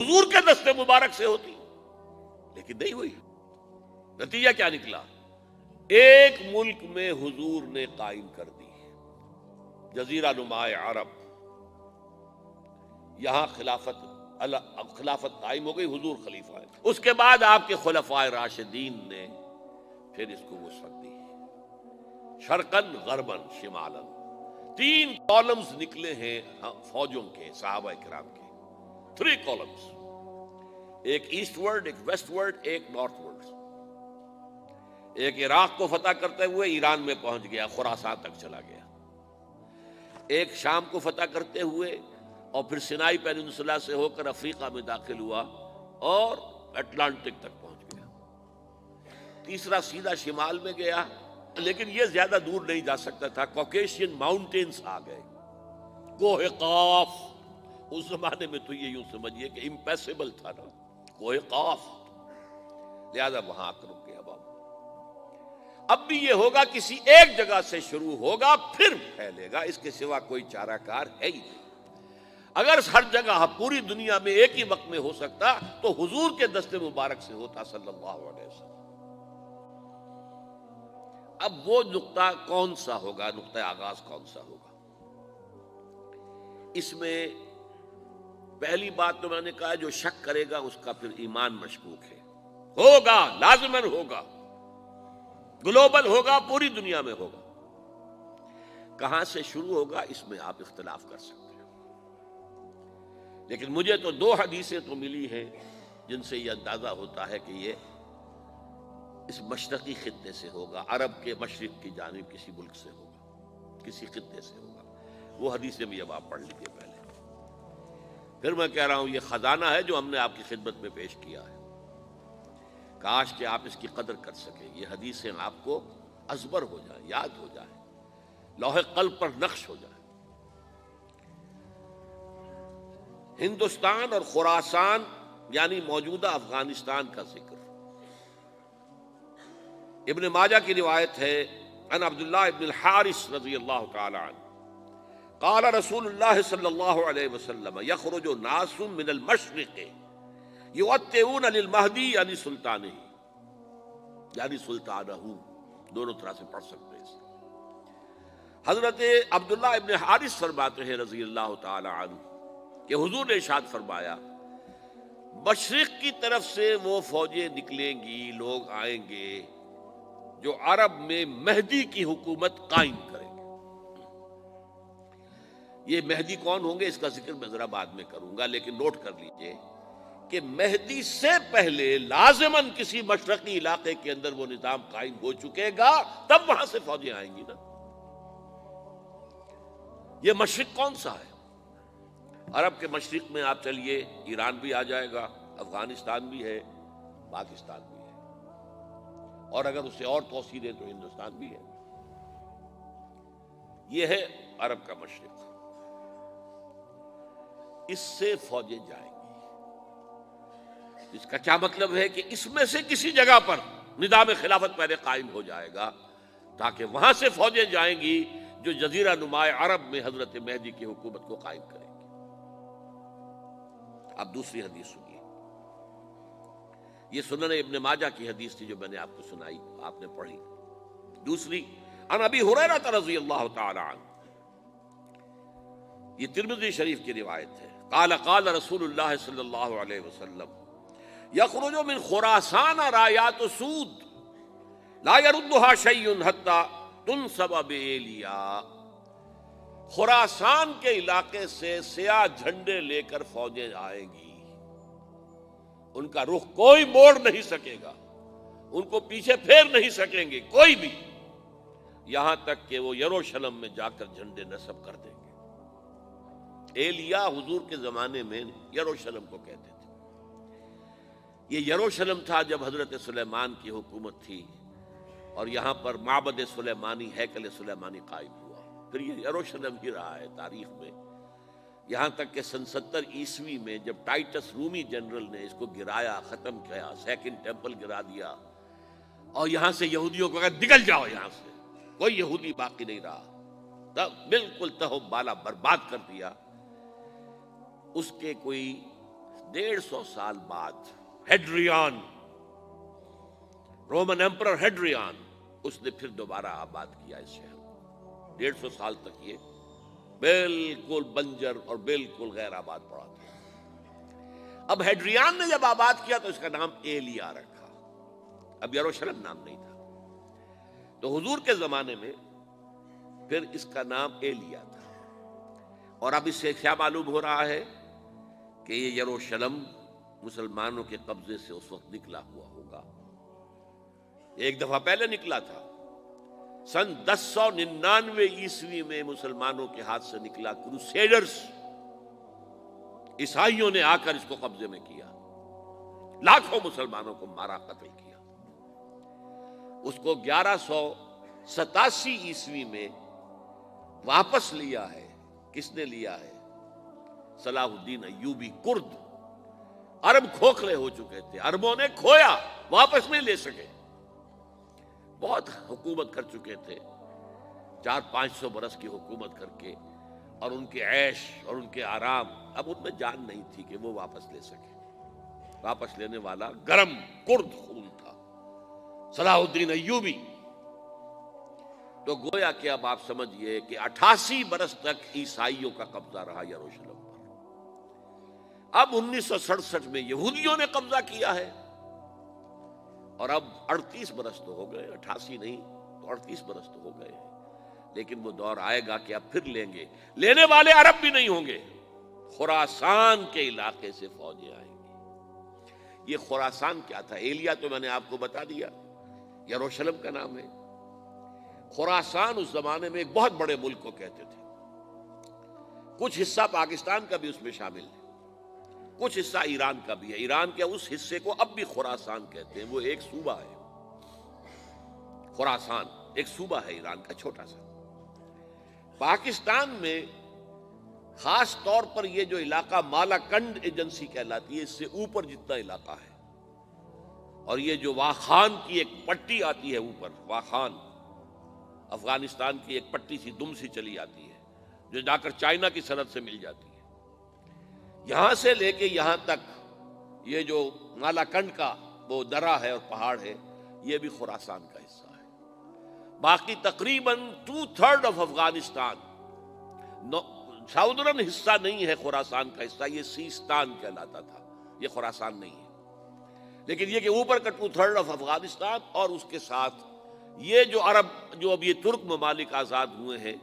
حضور کے دست مبارک سے ہوتی، لیکن نہیں ہوئی۔ نتیجہ کیا نکلا؟ ایک ملک میں حضور نے قائم کر دی، جزیرہ نما عرب، یہاں خلافت قائم ہو گئی، حضور خلیفہ ہے۔ اس کے بعد آپ کے خلفائے راشدین نے پھر اس کو وسعت دی، شرقاً غرباً شمالاً۔ 3 کالمز نکلے ہیں فوجوں کے، صحابہ کرام کے، 3 کالمز، ایک ایسٹ ورڈ، ایک ویسٹ ورڈ، ایک نارتھ ورڈ۔ ایک عراق کو فتح کرتے ہوئے ایران میں پہنچ گیا، خراسان تک چلا گیا۔ ایک شام کو فتح کرتے ہوئے اور پھر سینائی پیننسولا سے ہو کر افریقہ میں داخل ہوا اور اٹلانٹک تک پہنچ گیا۔ تیسرا سیدھا شمال میں گیا، لیکن یہ زیادہ دور نہیں جا سکتا تھا، کوکیشین ماؤنٹینز آ گئے، کوہ قاف۔ اس زمانے میں تو یہ یوں سمجھیے کہ امپیسیبل تھا نا، کوہ قاف، لہذا وہاں آ کر رک گیا۔ اب بھی یہ ہوگا، کسی ایک جگہ سے شروع ہوگا پھر پھیلے گا، اس کے سوا کوئی چارہ کار ہے ہی نہیں۔ اگر ہر جگہ پوری دنیا میں ایک ہی وقت میں ہو سکتا تو حضور کے دست مبارک سے ہوتا صلی اللہ علیہ وسلم۔ اب وہ نقطہ کون سا ہوگا، نقطہ آغاز کون سا ہوگا؟ اس میں پہلی بات تو میں نے کہا، جو شک کرے گا اس کا پھر ایمان مشکوک ہے۔ ہوگا، لازماً ہوگا، گلوبل ہوگا، پوری دنیا میں ہوگا۔ کہاں سے شروع ہوگا اس میں آپ اختلاف کر سکتے ہیں، لیکن مجھے تو 2 حدیثیں تو ملی ہیں جن سے یہ اندازہ ہوتا ہے کہ یہ اس مشرقی خطے سے ہوگا، عرب کے مشرق کی جانب کسی ملک سے ہوگا، کسی خطے سے ہوگا۔ وہ حدیثیں بھی اب آپ پڑھ لیجیے پہلے۔ پھر میں کہہ رہا ہوں، یہ خزانہ ہے جو ہم نے آپ کی خدمت میں پیش کیا ہے، کاش کہ آپ اس کی قدر کر سکیں، یہ حدیثیں آپ کو ازبر ہو جائیں، یاد ہو جائیں، لوح قلب پر نقش ہو جائیں۔ ہندوستان اور خراسان یعنی موجودہ افغانستان کا ذکر۔ ابن ماجہ کی روایت ہے، ان عبداللہ ابن الحارث رضی اللہ تعالی عنہ قال رسول اللہ صلی اللہ علیہ وسلم یخرج ناس من المشرق یؤتئون للمہدی یعنی سلطانہ، یعنی سلطانہ، دونوں طرح سے پڑھ سکتے ہیں۔ حضرت عبداللہ ابن حارث فرماتے ہیں رضی اللہ تعالی عنہ کہ حضور نے ارشاد فرمایا، مشرق کی طرف سے وہ فوجیں نکلیں گی، لوگ آئیں گے جو عرب میں مہدی کی حکومت قائم کریں گے۔ یہ مہدی کون ہوں گے اس کا ذکر میں ذرا بعد میں کروں گا، لیکن نوٹ کر لیجئے کہ مہدی سے پہلے لازماً کسی مشرقی علاقے کے اندر وہ نظام قائم ہو چکے گا، تب وہاں سے فوجیں آئیں گی نا۔ یہ مشرق کون سا ہے؟ عرب کے مشرق میں آپ چلیے، ایران بھی آ جائے گا، افغانستان بھی ہے، پاکستان بھی ہے، اور اگر اسے اور توسیع دیں تو ہندوستان بھی ہے۔ یہ ہے عرب کا مشرق، اس سے فوجیں جائیں گی۔ اس کا کیا مطلب ہے کہ اس میں سے کسی جگہ پر نظام خلافت پہلے قائم ہو جائے گا، تاکہ وہاں سے فوجیں جائیں گی جو جزیرہ نما عرب میں حضرت مہدی کی حکومت کو قائم کریں گی۔ اب دوسری حدیث سنیے، یہ سنن ابن ماجہ کی حدیث تھی جو میں نے آپ کو سنائی، آپ نے پڑھی۔ دوسری، عن ابی ہریرہ رضی اللہ تعالی عنہ، یہ ترمذی شریف کی روایت ہے، قال قال رسول اللہ صلی اللہ علیہ وسلم یخرج من خراسان رایات سود لا يردها شیء حتی تنصب بایلیا۔ خراسان کے علاقے سے سیاہ جھنڈے لے کر فوجیں آئیں گی، ان کا رخ کوئی موڑ نہیں سکے گا، ان کو پیچھے پھیر نہیں سکیں گے کوئی بھی، یہاں تک کہ وہ یروشلم میں جا کر جھنڈے نصب کر دیں گے۔ ایلیا حضور کے زمانے میں یروشلم کو کہتے تھے۔ یہ یروشلم تھا جب حضرت سلیمان کی حکومت تھی، اور یہاں پر معبد سلیمانی، ہیکل سلیمانی قائم ہوا، پھر یہ یروشلم ہی رہا ہے تاریخ میں، یہاں تک کہ سن 70 عیسوی میں جب ٹائٹس رومی جنرل نے اس کو گرایا، ختم کیا، سیکنڈ ٹیمپل گرا دیا، اور یہاں سے یہودیوں کو کہا نکل جاؤ یہاں سے، کوئی یہودی باقی نہیں رہا، تب بالکل تہو بالا برباد کر دیا۔ اس کے کوئی 150 سال بعد ہیڈریان، رومن ایمپرر ہیڈریان، اس نے پھر دوبارہ آباد کیا اس شہر کو۔ 150 سال تک یہ بالکل بنجر اور بالکل غیر آباد پڑا تھا۔ اب ہیڈریان نے جب آباد کیا تو اس کا نام ایلیا رکھا، اب یروشلم نام نہیں تھا۔ تو حضور کے زمانے میں پھر اس کا نام ایلیا تھا، اور اب اس سے کیا معلوم ہو رہا ہے کہ یہ یروشلم مسلمانوں کے قبضے سے اس وقت نکلا ہوا ہوگا۔ ایک دفعہ پہلے نکلا تھا، سن 1099 عیسوی میں مسلمانوں کے ہاتھ سے نکلا، کروسیڈرز عیسائیوں نے آ کر اس کو قبضے میں کیا، لاکھوں مسلمانوں کو مارا، قتل کیا۔ اس کو 1187 عیسوی میں واپس لیا ہے۔ کس نے لیا ہے؟ صلاح الدین ایوبی، کرد۔ عرب کھوکھلے ہو چکے تھے، عربوں نے کھویا، واپس نہیں لے سکے، بہت حکومت کر چکے تھے، 400-500 برس کی حکومت کر کے، اور ان کے عیش اور ان کے آرام، اب ان میں جان نہیں تھی کہ وہ واپس لے سکے۔ واپس لینے والا گرم کرد خون تھا، صلاح الدین ایوبی۔ تو گویا کہ اب آپ سمجھئے کہ 88 برس تک عیسائیوں کا قبضہ رہا یروشلم پر۔ اب 1967 میں یہودیوں نے قبضہ کیا ہے، اور اب 38 برس تو ہو گئے، 88 نہیں تو 38 برس تو ہو گئے، لیکن وہ دور آئے گا کہ اب پھر لیں گے۔ لینے والے عرب بھی نہیں ہوں گے، خراسان کے علاقے سے فوجیں آئیں گی۔ یہ خراسان کیا تھا؟ ایلیا تو میں نے آپ کو بتا دیا، یروشلم کا نام ہے۔ خراسان اس زمانے میں ایک بہت بڑے ملک کو کہتے تھے، کچھ حصہ پاکستان کا بھی اس میں شامل ہے، کچھ حصہ ایران کا بھی ہے۔ ایران کے اس حصے کو اب بھی خراسان کہتے ہیں، وہ ایک صوبہ ہے۔ خراسان ایک صوبہ ہے ایران کا، چھوٹا سا۔ پاکستان میں خاص طور پر یہ جو علاقہ مالاکنڈ ایجنسی کہلاتی ہے، اس سے اوپر جتنا علاقہ ہے، اور یہ جو واخان کی ایک پٹی آتی ہے اوپر، واخان افغانستان کی ایک پٹی سی دم سی چلی آتی ہے، جو جا کر چائنا کی سرحد سے مل جاتی ہے، یہاں سے لے کے یہاں تک یہ جو مالاکنڈ کا وہ درہ ہے اور پہاڑ ہے، یہ بھی خراسان کا حصہ ہے۔ باقی تقریباً 2/3 آف افغانستان، ساؤدرن حصہ نہیں ہے خراسان کا حصہ، یہ سیستان کہلاتا تھا، یہ خراسان نہیں ہے۔ لیکن یہ کہ اوپر کا 2/3 آف افغانستان، اور اس کے ساتھ یہ جو عرب، جو اب یہ ترک ممالک آزاد ہوئے ہیں،